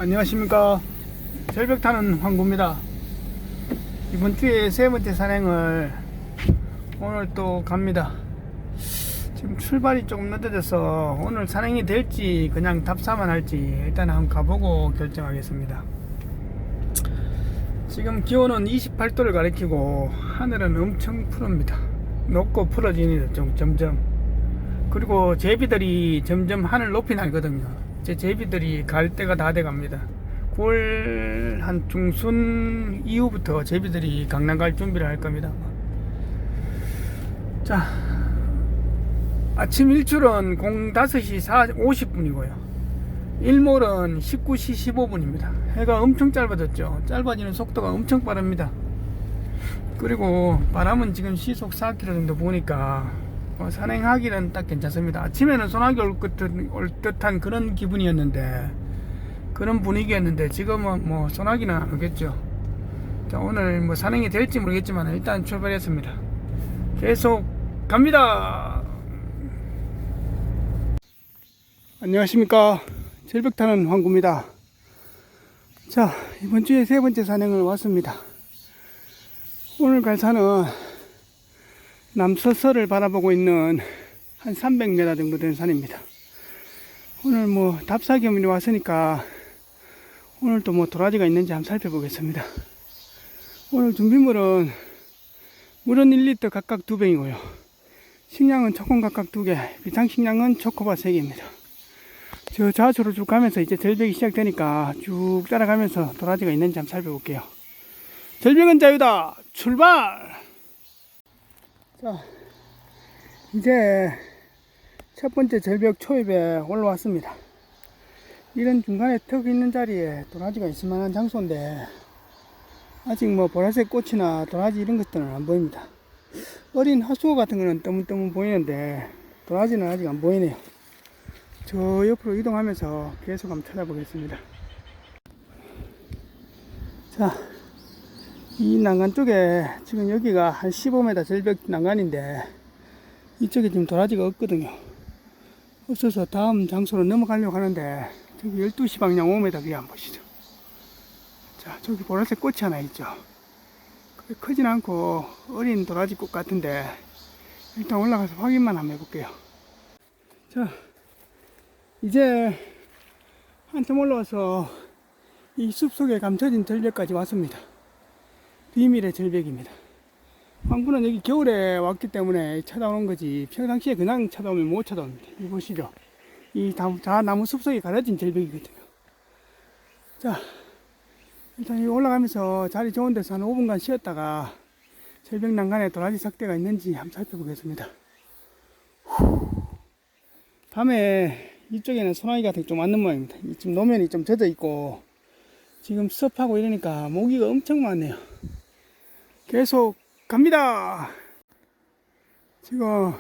안녕하십니까. 절벽 타는 황구입니다. 이번 주에 세 번째 산행을 오늘 또 갑니다. 지금 출발이 조금 늦어져서 오늘 산행이 될지 그냥 답사만 할지 일단 한번 가보고 결정하겠습니다. 지금 기온은 28도를 가리키고 하늘은 엄청 푸릅니다. 높고 풀어지니다 점점. 그리고 제비들이 점점 하늘 높이 날거든요. 제 제비들이 갈 때가 다 돼갑니다. 9월 한 중순 이후부터 제비들이 강남 갈 준비를 할 겁니다. 자, 아침 일출은 05시 50분이고요 일몰은 19시 15분입니다 해가 엄청 짧아졌죠. 짧아지는 속도가 엄청 빠릅니다. 그리고 바람은 지금 시속 4km 정도 부으니까 산행하기는 딱 괜찮습니다. 아침에는 소나기 올 듯한 그런 기분이었는데, 그런 분위기였는데, 지금은 뭐 소나기는 안 오겠죠. 자, 오늘 뭐 산행이 될지 모르겠지만 일단 출발했습니다. 계속 갑니다. 안녕하십니까. 절벽 타는 황구입니다. 자, 이번 주에 세 번째 산행을 왔습니다. 오늘 갈 산은 남서서를 바라보고 있는 한 300m 정도 되는 산입니다. 오늘 뭐 답사 겸 왔으니까 오늘 또 뭐 도라지가 있는지 한번 살펴보겠습니다. 오늘 준비물은 물은 1리터 각각 2병이고요. 식량은 초콘 각각 2개, 비상식량은 초코바 3개입니다. 저 좌측으로 쭉 가면서 이제 절벽이 시작되니까 쭉 따라가면서 도라지가 있는지 한번 살펴볼게요. 절벽은 자유다! 출발! 자, 이제 첫 번째 절벽 초입에 올라왔습니다. 이런 중간에 턱 있는 자리에 도라지가 있을 만한 장소인데, 아직 뭐 보라색 꽃이나 도라지 이런 것들은 안 보입니다. 어린 하수호 같은 거는 뜨문뜨문 보이는데, 도라지는 아직 안 보이네요. 저 옆으로 이동하면서 계속 한번 찾아보겠습니다. 자, 이 난간 쪽에 지금 여기가 한 15m 절벽 난간인데 이쪽에 지금 도라지가 없거든요. 없어서 다음 장소로 넘어가려고 하는데, 저기 12시 방향 5m 위에 한번 보시죠. 자, 저기 보라색 꽃이 하나 있죠. 그게 크진 않고 어린 도라지 꽃 같은데 일단 올라가서 확인만 한번 해볼게요. 자, 이제 한참 올라와서 이 숲속에 감춰진 절벽까지 왔습니다. 비밀의 절벽입니다. 황구는 여기 겨울에 왔기 때문에 찾아오는 거지 평상시에 그냥 찾아오면 못 찾아옵니다. 이 보시죠. 이 나무 숲속에 가려진 절벽이거든요. 자, 일단 여기 올라가면서 자리 좋은 데서 한 5분간 쉬었다가 절벽 난간에 도라지 삭대가 있는지 한번 살펴보겠습니다. 밤에 이쪽에는 소나기 같은 게 좀 왔는 모양입니다. 지금 노면이 좀 젖어 있고 지금 습하고 이러니까 모기가 엄청 많네요. 계속 갑니다. 지금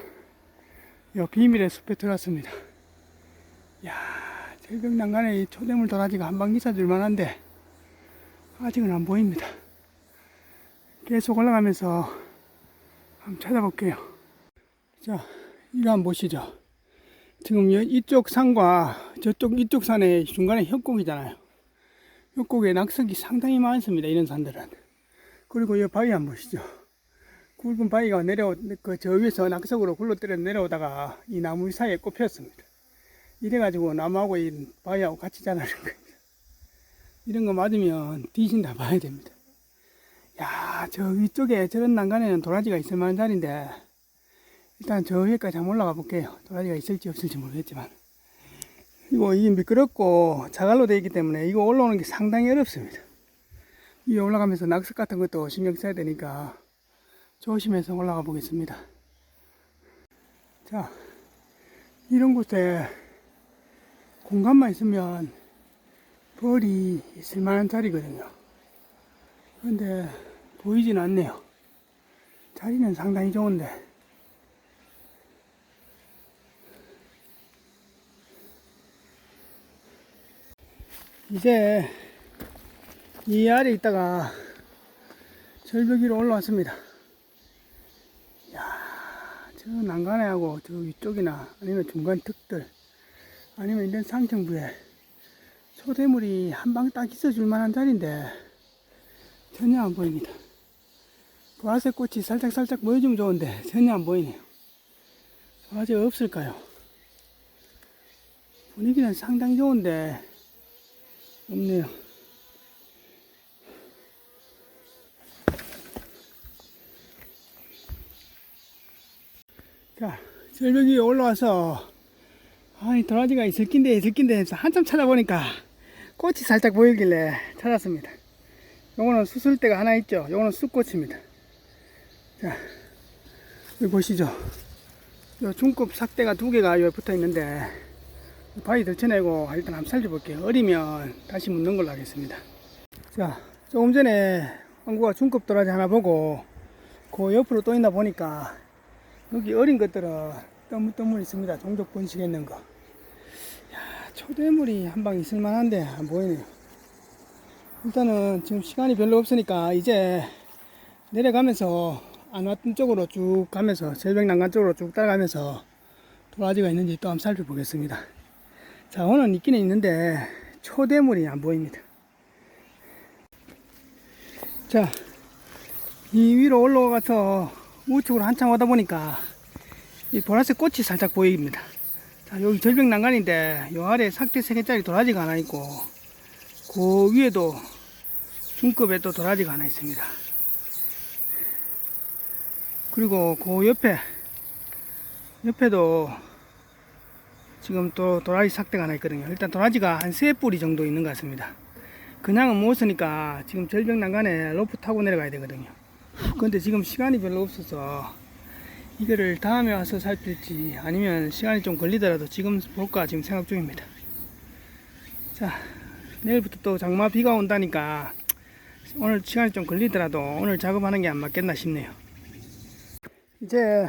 이 비밀의 숲에 들어왔습니다. 이야, 절벽 난간에 이 초대물 도라지가 한 방 있어 줄 만한데 아직은 안 보입니다. 계속 올라가면서 한번 찾아볼게요. 자, 이거 한번 보시죠. 지금 이쪽 산과 이쪽 산의 중간에 협곡이잖아요. 협곡에 낙석이 상당히 많습니다. 이런 산들은. 그리고 이 바위 한번 보시죠. 굵은 바위가 저 위에서 낙석으로 굴러떨어 내려오다가 이 나무 사이에 꼽혔습니다. 이래가지고 나무하고 이 바위하고 같이 자라는 겁니다. 이런 거 맞으면 뒤진다 봐야 됩니다. 야, 저 위쪽에 저런 난간에는 도라지가 있을 만한 자리인데, 일단 저 위에까지 한번 올라가 볼게요. 도라지가 있을지 없을지 모르겠지만. 그리고 이게 미끄럽고 자갈로 되어 있기 때문에 이거 올라오는 게 상당히 어렵습니다. 위에 올라가면서 낙석 같은 것도 신경 써야 되니까 조심해서 올라가 보겠습니다. 자, 이런 곳에 공간만 있으면 벌이 있을 만한 자리거든요. 그런데 보이진 않네요. 자리는 상당히 좋은데. 이제 이 아래에 있다가 절벽 위로 올라왔습니다. 이야, 저 난간에하고 저 위쪽이나 아니면 중간 턱들 아니면 이런 상층부에 초대물이 한 방 딱 있어줄 만한 자리인데 전혀 안 보입니다. 보라색 꽃이 살짝 보여주면 좋은데 전혀 안 보이네요. 도라지가 없을까요? 분위기는 상당히 좋은데 없네요. 자, 절벽 위에 올라와서 아니 도라지가 있을 낀데 해서 한참 찾아보니까 꽃이 살짝 보이길래 찾았습니다. 요거는 수술대가 하나 있죠. 요거는 쑥꽃입니다. 자, 여기 보시죠. 요 중급 삭대가 두 개가 여기 붙어 있는데 바위 들쳐내고 일단 한번 살펴볼게요. 어리면 다시 묻는 걸로 하겠습니다. 자, 조금 전에 왕구가 중급 도라지 하나 보고 그 옆으로 또 있나 보니까 여기 어린 것들은 떠물떠물 있습니다. 종족 번식했는 거. 야, 초대물이 한 방 있을 만한데 안 보이네요. 일단은 지금 시간이 별로 없으니까 이제 내려가면서 안 왔던 쪽으로 쭉 가면서 절벽 난간 쪽으로 쭉 따라가면서 도라지가 있는지 또 한번 살펴보겠습니다. 자, 오늘 있기는 있는데 초대물이 안 보입니다. 자, 이 위로 올라가서 우측으로 한참 오다 보니까 이 보라색 꽃이 살짝 보입니다. 자, 여기 절벽 난간인데 요 아래 삭대 3개짜리 도라지가 하나 있고 그 위에도 중급에 또 도라지가 하나 있습니다. 그리고 그 옆에도 지금 또 도라지 삭대가 하나 있거든요. 일단 도라지가 한 3뿌리 정도 있는 것 같습니다. 그냥은 못 쓰니까 지금 절벽 난간에 로프 타고 내려가야 되거든요. 근데 지금 시간이 별로 없어서 이거를 다음에 와서 살필지 아니면 시간이 좀 걸리더라도 지금 볼까 지금 생각 중입니다. 자, 내일부터 또 장마 비가 온다니까 오늘 시간이 좀 걸리더라도 오늘 작업하는 게 안 맞겠나 싶네요. 이제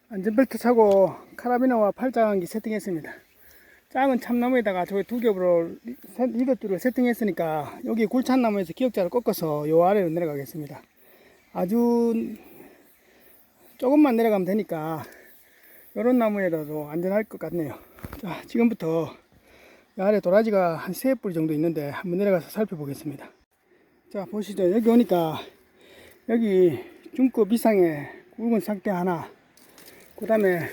안전벨트 차고 카라비너와 팔자간기 세팅했습니다. 작은 참나무에다가 저기 두 겹으로 이것들을 세팅했으니까 여기 굴참나무에서 기역자를 꺾어서 요 아래로 내려가겠습니다. 아주 조금만 내려가면 되니까 요런 나무에라도 안전할 것 같네요. 자, 지금부터 이 아래 도라지가 한 3뿌리 정도 있는데 한번 내려가서 살펴보겠습니다. 자, 보시죠. 여기 오니까 여기 중급 이상의 굵은 삭대 하나, 그 다음에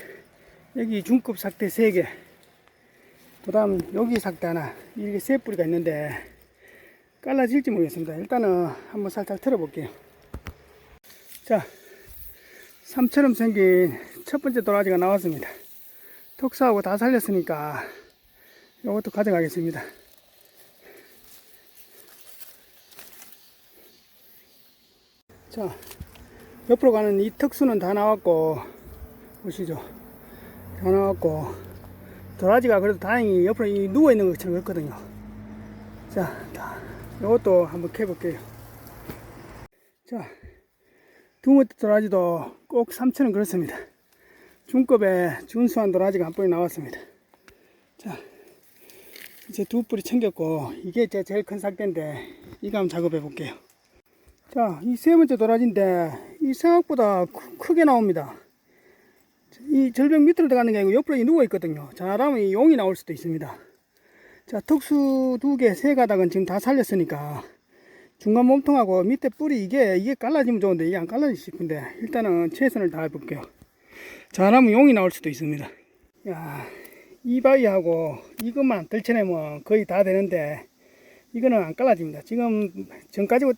여기 중급 삭대 3개, 그 다음 여기 삭대 하나, 이렇게 3뿌리가 있는데 깔라질지 모르겠습니다. 일단은 한번 살짝 틀어볼게요. 자, 삼처럼 생긴 첫 번째 도라지가 나왔습니다. 턱수하고 다 살렸으니까 이것도 가져가겠습니다. 자, 옆으로 가는 이 턱수는 다 나왔고, 보시죠. 다 나왔고, 도라지가 그래도 다행히 옆으로 누워있는 것처럼 그렇거든요. 자, 이것도 한번 캐볼게요. 자, 두 번째 도라지도 꼭 3천원 그렇습니다. 중급에 준수한 도라지가 한 뿌리 나왔습니다. 자, 이제 2뿌리 챙겼고, 이게 제일 큰 삭대인데 이거 한번 작업해 볼게요. 자, 이 세 번째 도라지인데 이 생각보다 크게 나옵니다. 이 절벽 밑으로 들어가는 게 아니고 옆으로 누워 있거든요. 잘하면 이 용이 나올 수도 있습니다. 자, 턱수 2개, 3가닥은 지금 다 살렸으니까 중간 몸통하고 밑에 뿌리 이게 갈라지면 좋은데 이게 안 갈라지 싶은데 일단은 최선을 다해 볼게요. 잘하면 용이 나올 수도 있습니다. 야, 이 바위하고 이것만 들쳐내면 거의 다 되는데 이거는 안 갈라집니다. 지금 전 가지고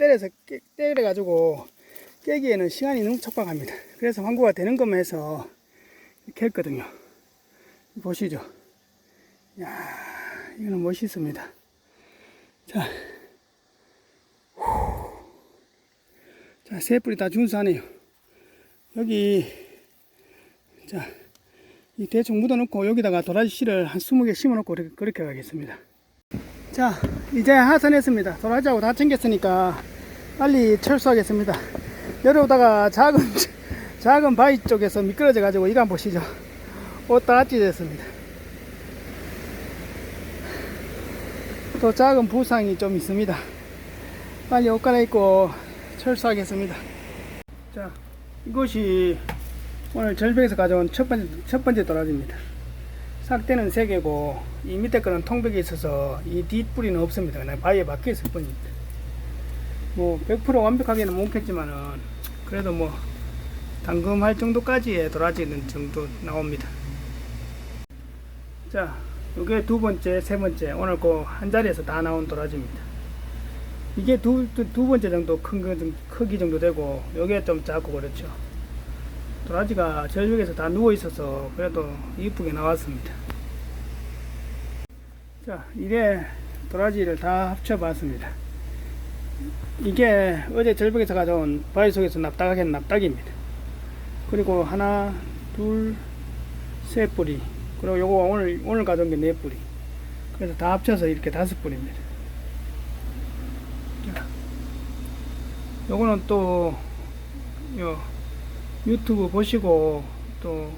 때려가지고 깨기에는 시간이 너무 촉박합니다. 그래서 환구가 되는 것만 해서 이렇게 했거든요. 보시죠. 야, 이거는 멋있습니다. 자, 자, 세 뿌리 다 준수하네요. 여기, 자, 이 대충 묻어놓고 여기다가 도라지 씨를 한 20개 심어놓고 그렇게 가겠습니다. 자, 이제 하선했습니다. 도라지하고 다 챙겼으니까 빨리 철수하겠습니다. 내려오다가 작은 바위 쪽에서 미끄러져 가지고 이거 한번 보시죠. 옷 다 찢어졌습니다. 또 작은 부상이 좀 있습니다. 빨리 옷 갈아입고 철수하겠습니다. 자, 이것이 오늘 절벽에서 가져온 첫 번째 도라지입니다. 싹대는 3개고 이 밑에 거는 통백이 있어서 이 뒷뿌리는 없습니다. 그냥 바위에 박혀 있을 뿐입니다. 뭐 100% 완벽하게는 못했지만은 그래도 뭐 담금할 정도까지의 도라지는 정도 나옵니다. 자, 이게 두 번째, 세 번째 오늘 그 한 자리에서 다 나온 도라지입니다. 이게 두 번째 정도 크기 정도 되고 요게 좀 작고 그렇죠. 도라지가 절벽에서 다 누워 있어서 그래도 이쁘게 나왔습니다. 자, 이래 도라지를 다 합쳐 봤습니다. 이게 어제 절벽에서 가져온 바위 속에서 납작하게 납작입니다. 그리고 하나, 둘, 세 뿌리. 그리고 요거 오늘 가져온 게 4뿌리. 그래서 다 합쳐서 이렇게 5뿌리입니다. 요거는 또 유튜브 보시고 또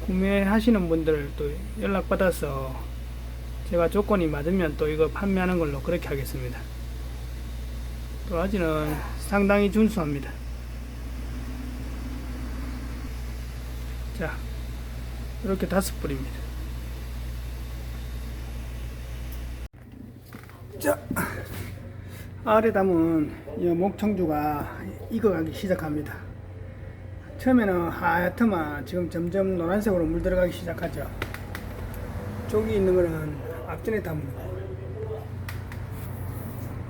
구매하시는 분들 또 연락 받아서 제가 조건이 맞으면 또 이거 판매하는 걸로 그렇게 하겠습니다. 도라지는 상당히 준수합니다. 자, 이렇게 5뿌리입니다. 자, 아래 담은 이 목청주가 익어가기 시작합니다. 처음에는 하얗더만 지금 점점 노란색으로 물들어가기 시작하죠. 저기 있는 거는 앞전에 담은 거.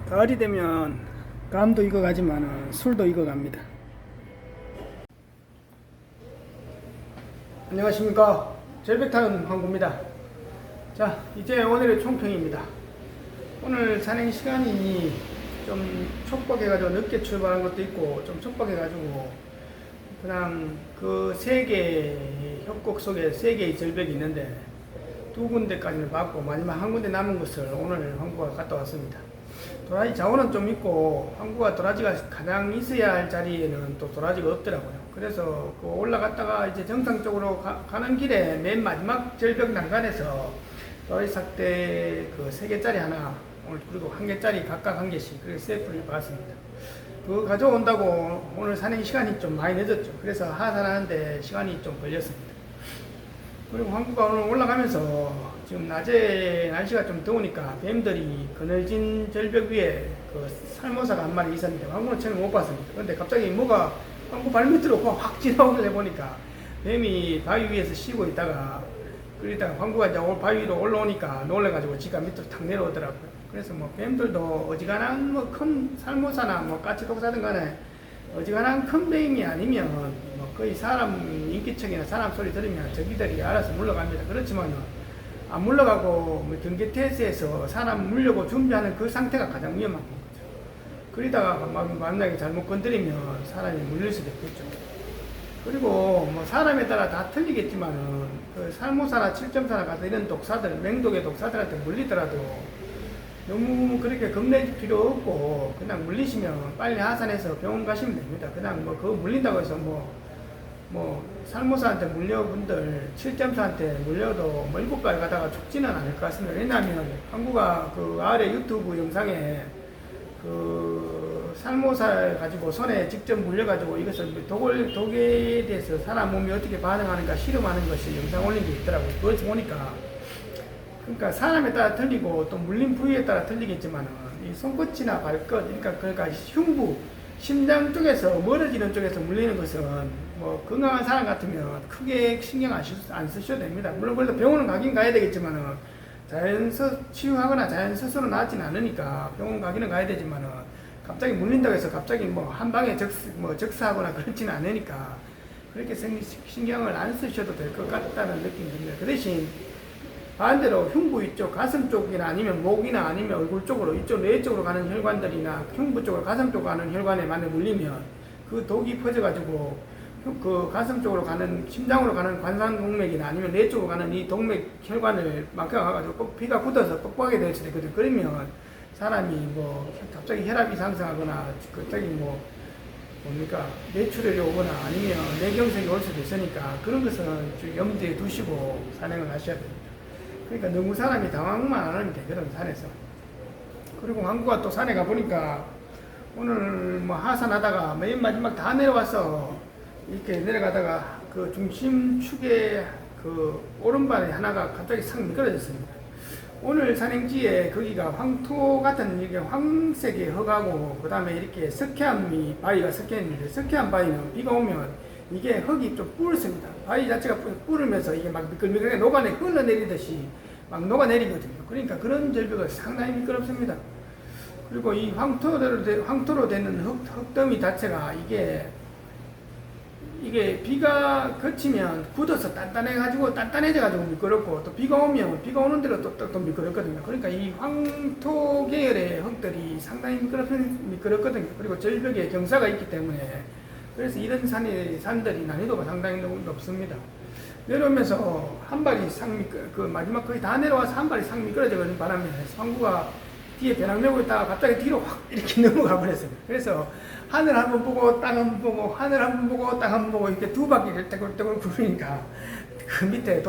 가을이 되면 감도 익어가지만 술도 익어갑니다. 안녕하십니까, 절벽타운 황구입니다. 자, 이제 오늘의 총평입니다. 오늘 산행 시간이 좀 촉박해가지고 늦게 출발한 것도 있고 좀 촉박해가지고 그냥 그 3개의 협곡 속에 3개의 절벽이 있는데 2군데까지는 봤고 마지막 한 군데 남은 것을 오늘 황구가 갔다 왔습니다. 도라지 자원은 좀 있고 황구가 도라지가 가장 있어야 할 자리에는 또 도라지가 없더라고요. 그래서 그 올라갔다가 이제 정상 쪽으로 가는 길에 맨 마지막 절벽 난간에서 도라지 삭대 그 3개짜리 하나 오늘 그리고 1개짜리 각각 1개씩 그렇게 세트를 받았습니다. 그거 가져온다고 오늘 산행 시간이 좀 많이 늦었죠. 그래서 하산하는데 시간이 좀 걸렸습니다. 그리고 황구가 오늘 올라가면서 지금 낮에 날씨가 좀 더우니까 뱀들이 그늘진 절벽 위에 그 살모사가 한 마리 있었는데 황구는 처음에 못 봤습니다. 그런데 갑자기 뭐가 황구 발밑으로 확 지나오길래 보니까 뱀이 바위 위에서 쉬고 있다가 그러다가 황구가 이제 바위 위로 올라오니까 놀래가지고 지가 밑으로 탁 내려오더라고요. 그래서 뭐 뱀들도 어지간한 뭐 큰 살모사나 뭐 까치독사든 간에 어지간한 큰 뱀이 아니면 뭐 거의 사람 인기척이나 사람 소리 들으면 저기들이 알아서 물러갑니다. 그렇지만 안 물러가고 뭐 경계태세에서 사람 물려고 준비하는 그 상태가 가장 위험한 거죠. 그러다가 만약에 잘못 건드리면 사람이 물릴 수도 있겠죠. 그리고 뭐 사람에 따라 다 틀리겠지만은 그 살모사나 7.4나 같은 이런 독사들, 맹독의 독사들한테 물리더라도 너무 그렇게 겁낼 필요 없고 그냥 물리시면 빨리 하산해서 병원 가시면 됩니다. 그냥 뭐 그거 물린다고 해서 뭐 살모사한테 물려분들 7.4한테 물려도 멀고까지 가다가 죽지는 않을 것 같습니다. 왜냐하면 한국가 그 아래 유튜브 영상에 그 살모사 가지고 손에 직접 물려가지고 이것을 독에 대해서 사람 몸이 어떻게 반응하는가 실험하는 것이 영상 올린 게 있더라고요. 그걸 보니까 그러니까 사람에 따라 틀리고 또 물린 부위에 따라 틀리겠지만 이 손끝이나 발끝 그러니까 흉부 심장 쪽에서 멀어지는 쪽에서 물리는 것은 뭐 건강한 사람 같으면 크게 신경 안 쓰셔도 됩니다. 물론 그래도 병원은 가긴 가야 되겠지만은 치유하거나 자연 스스로 낫진 않으니까 병원 가기는 가야 되지만은 갑자기 물린다고 해서 갑자기 뭐 한 방에 적사하거나 그렇지는 않으니까 그렇게 신경을 안 쓰셔도 될 것 같다는 느낌이 듭니다. 그 대신 반대로 흉부 이쪽, 가슴 쪽이나 아니면 목이나 아니면 얼굴 쪽으로 이쪽 뇌 쪽으로 가는 혈관들이나 흉부 쪽으로 가슴 쪽으로 가는 혈관에 만약 물리면 그 독이 퍼져가지고 그 가슴 쪽으로 가는 심장으로 가는 관상동맥이나 아니면 뇌 쪽으로 가는 이 동맥 혈관을 막혀가지고 피가 굳어서 뻑뻑하게 될 수도 있거든요. 그러면 사람이 뭐 갑자기 혈압이 상승하거나 갑자기 뭡니까 뇌출혈이 오거나 아니면 뇌경색이 올 수도 있으니까 그런 것은 염두에 두시고 산행을 하셔야 됩니다. 그러니까 너무 사람이 당황만 안 하면 되거든, 산에서. 그리고 한국가 또 산에 가보니까 오늘 뭐 하산하다가 맨 마지막 다 내려와서 이렇게 내려가다가 그 중심축에 그 오른발에 하나가 갑자기 싹 미끄러졌습니다. 오늘 산행지에 거기가 황토 같은 이게 황색의 흙하고 그 다음에 이렇게 석회암이 바위가 섞여 있는데, 석회암 바위는 비가 오면 이게 흙이 좀 불습니다. 바위 자체가 불으면서 이게 막 미끌미끌하게 녹아내 흘러내리듯이 막 녹아내리거든요. 그러니까 그런 절벽은 상당히 미끄럽습니다. 그리고 이 황토로 되는 흙더미 자체가 이게 비가 그치면 굳어서 단단해져가지고 미끄럽고, 또 비가 오는 대로 또 미끄럽거든요. 그러니까 이 황토 계열의 흙들이 상당히 미끄럽거든요. 그리고 절벽에 경사가 있기 때문에, 그래서 이런 산들이 난이도가 상당히 높습니다. 내려오면서 한 발이 마지막 거의 다 내려와서 한 발이 싹 미끄러져버린 바람에 황구가 뒤에 배낭 메고 있다가 갑자기 뒤로 확 이렇게 넘어가 버렸어요. 그래서 하늘 한번 보고 땅 한번 보고 하늘 한번 보고 땅 한번 보고 이렇게 두 바퀴를 떼굴떼굴 구르니까 그 밑에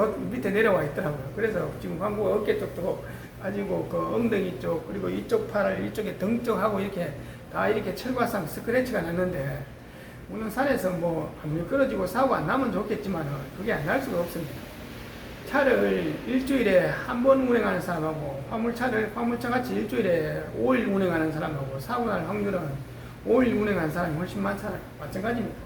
내려와 있더라고요. 그래서 지금 황구가 어깨 쪽도 가지고 그 엉덩이 쪽 그리고 이쪽 팔을 이쪽에 등 쪽하고 이렇게 다 이렇게 철과상 스크래치가 났는데, 물론 산에서 뭐 안 미끄러지고 사고 안 나면 좋겠지만 그게 안 날 수가 없습니다. 차를 일주일에 한 번 운행하는 사람하고 화물차 같이 일주일에 5일 운행하는 사람하고 사고 날 확률은 5일 운행하는 사람이 훨씬 마찬가지입니다.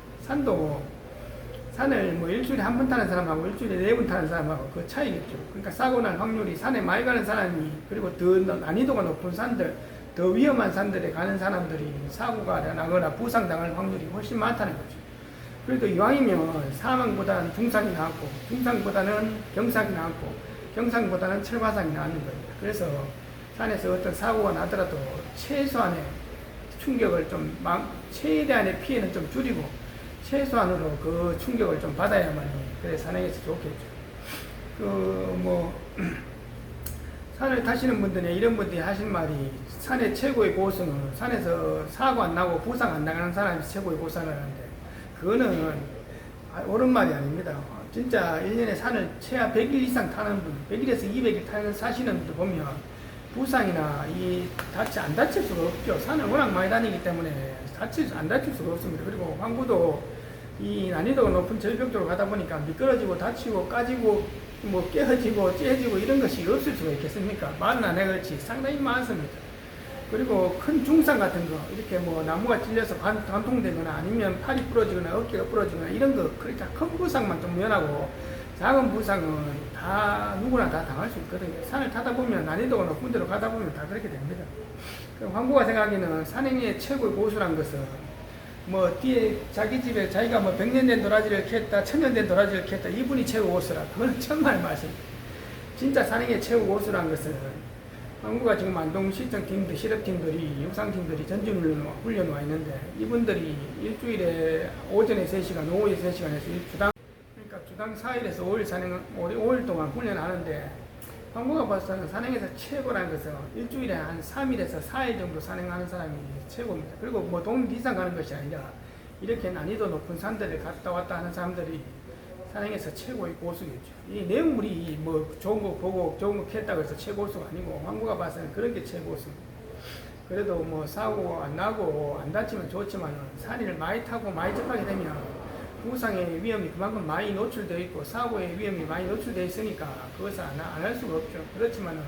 산을 뭐 일주일에 한 번 타는 사람하고 일주일에 4번 타는 사람하고 그 차이겠죠. 그러니까 사고 날 확률이 산에 많이 가는 사람이, 그리고 더 난이도가 높은 산들, 더 위험한 산들에 가는 사람들이 사고가 나거나 부상당할 확률이 훨씬 많다는 거죠. 그래도 이왕이면 사망보다는 중상이 나았고, 중상보다는 경상이 나았고, 경상보다는 철과상이 나는 겁니다. 그래서 산에서 어떤 사고가 나더라도 최소한의 충격을 최대한의 피해는 좀 줄이고, 최소한으로 그 충격을 좀 받아야만이, 그래 산행에서 좋겠죠. 산을 타시는 분들이, 이런 분들이 하신 말이, 산의 최고의 고수는, 산에서 사고 안 나고 부상 안 나가는 사람이 최고의 고수라는 하는데, 그거는 옳은 말이 아닙니다. 진짜 1년에 산을 최하 100일 이상 타는 분, 100일에서 200일 사시는 분들 보면 부상이나 안 다칠 수가 없죠. 산을 워낙 많이 다니기 때문에 안 다칠 수가 없습니다. 그리고 황구도 이 난이도가 높은 절벽 쪽으로 가다 보니까 미끄러지고 다치고 까지고 뭐 깨어지고 째지고 이런 것이 없을 수가 있겠습니까? 말은 안 해그렇지 상당히 많습니다. 그리고 큰 중상 같은 거, 이렇게 뭐 나무가 찔려서 관통되거나 아니면 팔이 부러지거나 어깨가 부러지거나 이런 거, 그러니까 큰 부상만 좀 면하고 작은 부상은 누구나 다 당할 수 있거든요. 산을 타다 보면 난이도가 높은 데로 가다 보면 다 그렇게 됩니다. 황구가 생각하기는 산행의 최고의 고수란 것은 뭐 뒤에 자기 집에 자기가 뭐 100년 된 도라지를 캤다, 1000년 된 도라지를 캤다, 이분이 최고 고수라. 그거는 정말 말씀입니다. 진짜 산행의 최고 고수란 것은, 황구가 지금 안동시청 팀들, 실업팀들이, 육상팀들이 전진 훈련 와 있는데, 이분들이 일주일에 오전에 3시간, 오후에 3시간에서 주당 4일에서 5일 5일 동안 훈련하는데, 황구가 봤을 때는 산행에서 최고라는 것은 일주일에 한 3일에서 4일 정도 산행하는 사람이 최고입니다. 그리고 뭐 돈 비싼 가는 것이 아니라, 이렇게 난이도 높은 산들을 갔다 왔다 하는 사람들이 산행에서 최고의 고수겠죠. 이 내용물이 뭐 좋은 거 보고 좋은 거 캤다고 해서 최고수가 아니고, 황구가 봤을 때는 그런 게 최고수입니다. 그래도 뭐 사고 안 나고 안 다치면 좋지만, 산을 많이 타고 많이 접하게 되면 부상의 위험이 그만큼 많이 노출되어 있고 사고의 위험이 많이 노출되어 있으니까 그것을 안 할 수가 없죠. 그렇지만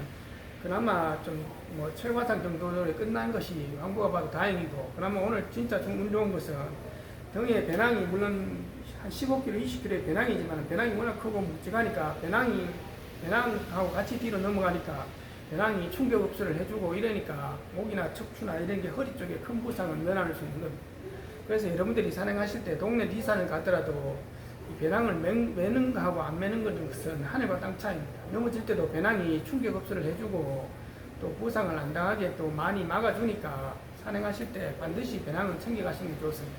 그나마 좀 뭐 철과상 정도로 끝난 것이 황구가 봐도 다행이고, 그나마 오늘 진짜 운 좋은 것은 등에 배낭이 물론 한 15kg, 20kg의 배낭이지만 배낭이 워낙 크고 묵직하니까 배낭하고 같이 뒤로 넘어가니까 배낭이 충격 흡수를 해주고 이러니까 목이나 척추나 이런 게 허리 쪽에 큰 부상을 면할 수 있는 겁니다. 그래서 여러분들이 산행하실 때 동네 뒷산을 가더라도 이 배낭을 매는 거하고 안 매는 것은 하늘과 땅 차이입니다. 넘어질 때도 배낭이 충격 흡수를 해주고 또 부상을 안 당하게 또 많이 막아주니까 산행하실 때 반드시 배낭은 챙겨가시는 게 좋습니다.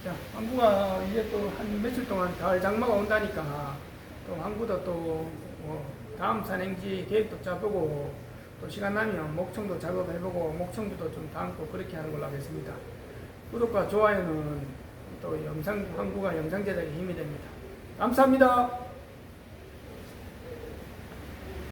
자, 황구가 이제 또 한 며칠 동안 가을 장마가 온다니까 또 황구도 또 다음 산행지 계획도 짜보고 또 시간 나면 목청도 작업해보고 목청도 좀 담고 그렇게 하는 걸로 하겠습니다. 구독과 좋아요는 또 황구가 영상 제작에 힘이 됩니다. 감사합니다.